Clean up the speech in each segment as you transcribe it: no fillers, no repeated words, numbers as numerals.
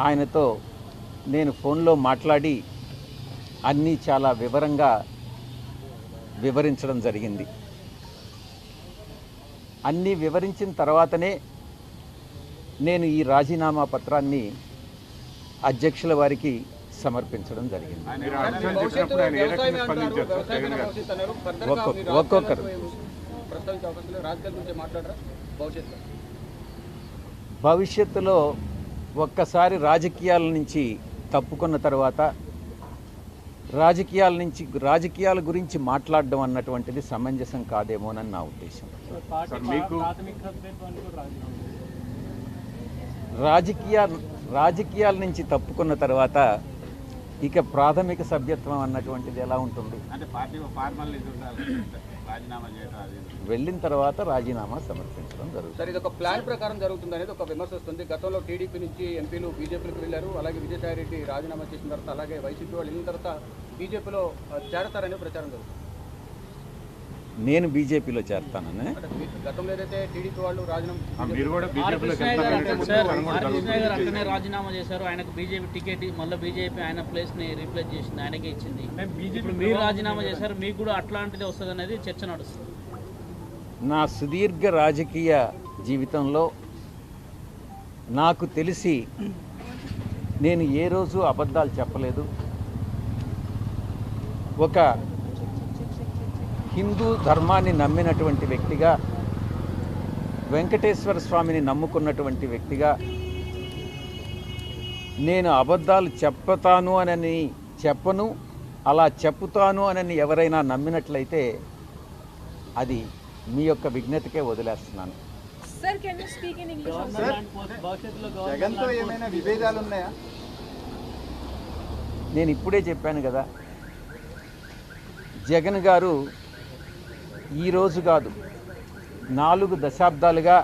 ఆయనతో నేను ఫోన్లో మాట్లాడి అన్నీ చాలా వివరంగా వివరించడం జరిగింది. అన్నీ వివరించిన తర్వాతనే నేను ఈ రాజీనామా పత్రాన్ని అధ్యక్షుల వారికి సమర్పించడం జరిగింది. ఒక్కొక్కరు భవిష్యత్తులో ఒక్కసారి రాజకీయాల నుంచి తప్పుకున్న తర్వాత రాజకీయాల గురించి మాట్లాడడం అన్నటువంటిది సమంజసం కాదేమోనని నా ఉద్దేశం. రాజకీయాల నుంచి తప్పుకున్న తర్వాత ఇక ప్రాథమిక సభ్యత్వం అన్నటువంటిది ఎలా ఉంటుంది? వెళ్ళిన తర్వాత రాజీనామా సమర్పించడం జరుగుతుంది. సార్, ఇది ఒక ప్లాన్ ప్రకారం జరుగుతుంది అనేది ఒక విమర్శ వస్తుంది. గతంలో టీడీపీ నుంచి ఎంపీలు బీజేపీకి వెళ్ళారు. అలాగే విజయసాయి రెడ్డి రాజీనామా చేసిన తర్వాత అలాగే వైసీపీ వాళ్ళు వెళ్ళిన తర్వాత బీజేపీలో చేరతారనే ప్రచారం జరుగుతుంది. నేను బీజేపీలో చేరతానని గతంలో ఏదైతే టీడీపీ వాళ్ళు రాజీనామా చేశారు. ఆయనకు బీజేపీ టికెట్ మళ్ళీ బీజేపీ ఆయన ప్లేస్ ని రీప్లేస్ చేసింది, ఆయనకే ఇచ్చింది. ఇప్పుడు మీరు రాజీనామా చేశారు, మీకు కూడా అట్లాంటిది వస్తుంది అనేది చర్చ నడుస్తుంది. నా సుదీర్ఘ రాజకీయ జీవితంలో నాకు తెలిసి నేను ఏ రోజు అబద్ధాలు చెప్పలేదు. ఒక హిందూ ధర్మాన్ని నమ్మినటువంటి వ్యక్తిగా, వెంకటేశ్వర స్వామిని నమ్ముకున్నటువంటి వ్యక్తిగా నేను అబద్ధాలు చెప్పను. అలా చెప్పుతాను అని ఎవరైనా నమ్మినట్లయితే అది మీ యొక్క విజ్ఞతకే వదిలేస్తున్నాను. నేను ఇప్పుడే చెప్పాను కదా, జగన్ గారు ఈరోజు కాదు, 4 దశాబ్దాలుగా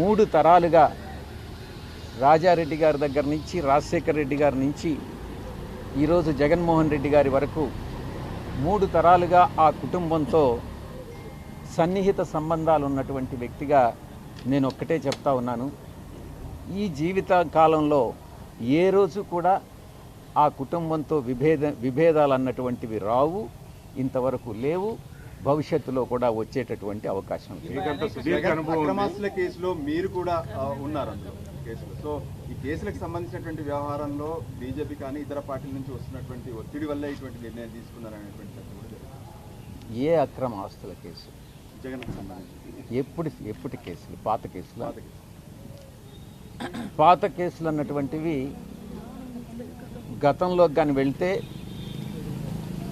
3 తరాలుగా రాజారెడ్డి గారి దగ్గర నుంచి, రాజశేఖర రెడ్డి గారి నుంచి ఈరోజు జగన్మోహన్ రెడ్డి గారి వరకు 3 తరాలుగా ఆ కుటుంబంతో సన్నిహిత సంబంధాలు ఉన్నటువంటి వ్యక్తిగా నేను ఒక్కటే చెప్తా ఉన్నాను. ఈ జీవిత కాలంలో ఏ రోజు కూడా ఆ కుటుంబంతో విభేదాలు అన్నటువంటివి రావు, ఇంతవరకు లేవు, భవిష్యత్తులో కూడా వచ్చేటటువంటి అవకాశం అక్రమాస్తుల కేసులో మీరు కూడా ఉన్నారు అందులో కేసులు. సో ఈ కేసులకు సంబంధించినటువంటి వ్యవహారంలో బీజేపీ కానీ ఇతర పార్టీల నుంచి వస్తున్నటువంటి ఒత్తిడి వల్ల ఇటువంటి నిర్ణయం తీసుకున్నారనేటువంటి చర్చ కూడా జరుగుతుంది. ఏ అక్రమ ఆస్తుల కేసు? జగన్కు సంబంధించి ఎప్పటి కేసులు? పాత కేసులు అన్నటువంటివి గతంలో కానీ వెళ్తే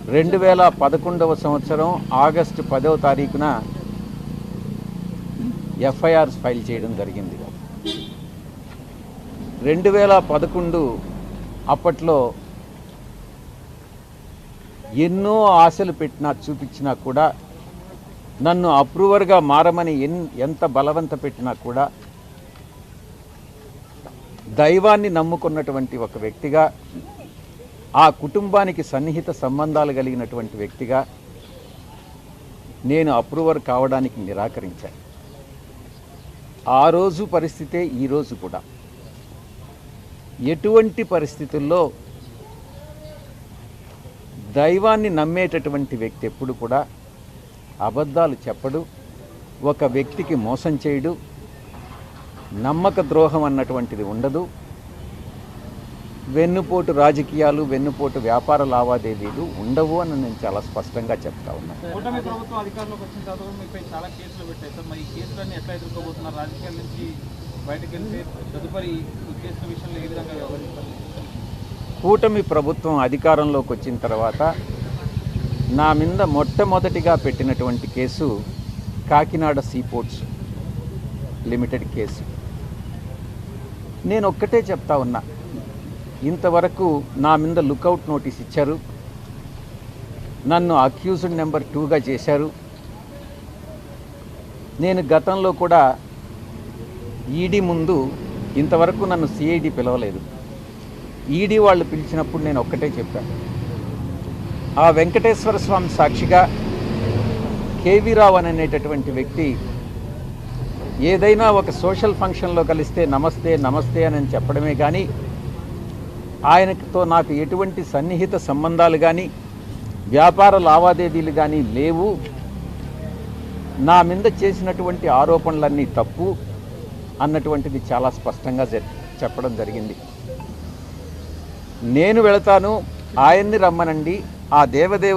2011వ సంవత్సరం ఆగస్టు 10వ తారీఖున ఎఫ్ఐఆర్స్ ఫైల్ చేయడం జరిగింది. 2011 అప్పట్లో ఎన్నో ఆశలు చూపించినా కూడా, నన్ను అప్రూవర్గా మారమని ఎంత బలవంత పెట్టినా కూడా, దైవాన్ని నమ్ముకున్నటువంటి ఒక వ్యక్తిగా, ఆ కుటుంబానికి సన్నిహిత సంబంధాలు కలిగినటువంటి వ్యక్తిగా నేను అప్రూవర్ కావడానికి నిరాకరించాను. ఆ రోజు పరిస్థితే ఈరోజు కూడా. ఎటువంటి పరిస్థితుల్లో దైవాన్ని నమ్మేటటువంటి వ్యక్తి ఎప్పుడు కూడా అబద్ధాలు చెప్పడు, ఒక వ్యక్తికి మోసం చేయడు, నమ్మక ద్రోహం అన్నటువంటిది ఉండదు, వెన్నుపోటు రాజకీయాలు, వెన్నుపోటు వ్యాపార లావాదేవీలు ఉండవు అని నేను చాలా స్పష్టంగా చెప్తా ఉన్నాను. కూటమి ప్రభుత్వం అధికారంలోకి వచ్చిన తర్వాత మీపై చాలా కేసులు పెట్టాయి సార్. మరి ఈ కేసులన్నీ ఎట్లా ఎదుర్కోబోతున్నారు? రాజకీయాల నుంచి బయటకు వెళ్తే తదుపరి ఈ కేసుల విషయంలో ఏ విధంగా వ్యవహరిస్తారు? కూటమి ప్రభుత్వం అధికారంలోకి వచ్చిన తర్వాత నా మీద మొట్టమొదటిగా పెట్టినటువంటి case Kakinada seaports limited case. నేను ఒక్కటే చెప్తా ఉన్నా, ఇంతవరకు నా మీద లుకౌట్ నోటీస్ ఇచ్చారు, నన్ను అక్యూజ్డ్ నెంబర్ 2గా చేశారు. నేను గతంలో కూడా ఈడీ ముందు ఇంతవరకు నన్ను సిఐడి పిలవలేదు. ఈడీ వాళ్ళు పిలిచినప్పుడు నేను ఒక్కటే చెప్పాను, ఆ వెంకటేశ్వర స్వామి సాక్షిగా కేవీ రావు అనేటటువంటి వ్యక్తి ఏదైనా ఒక సోషల్ ఫంక్షన్లో కలిస్తే నమస్తే నమస్తే అని చెప్పడమే కానీ ఆయనతో నాకు ఎటువంటి సన్నిహిత సంబంధాలు కానీ వ్యాపార లావాదేవీలు కానీ లేవు, నా మీద చేసినటువంటి ఆరోపణలన్నీ తప్పు అన్నటువంటిది చాలా స్పష్టంగా చెప్పడం జరిగింది. నేను వెళతాను, ఆయన్ని రమ్మనండి, ఆ దేవదేవుడు